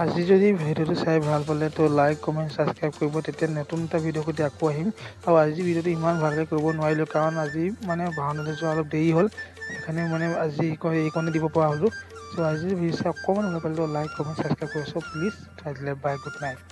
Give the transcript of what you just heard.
আজি যদি ভিডিঅ'টো চাই ভাল পালে তো লাইক কমেণ্ট ছাবস্ক্ৰাইব কৰিব, তেতিয়া নতুন এটা ভিডিঅ' সৈতে আকৌ আহিম। আৰু আজি ভিডিঅ'টো ইমান ভালকৈ কৰিব নোৱাৰিলোঁ, কাৰণ আজি মানে ভাওনালৈ যোৱা অলপ দেৰি হ'ল, সেইকাৰণে মানে আজি এইকণে দিব পৰা হ'লোঁ। চ' আজি ভিডিঅ' চাই অকণমান ভাল পালে লাইক কমেণ্ট ছাবস্ক্ৰাইব কৰিছোঁ প্লিজ। আজিলৈ বাই, গুড নাইট।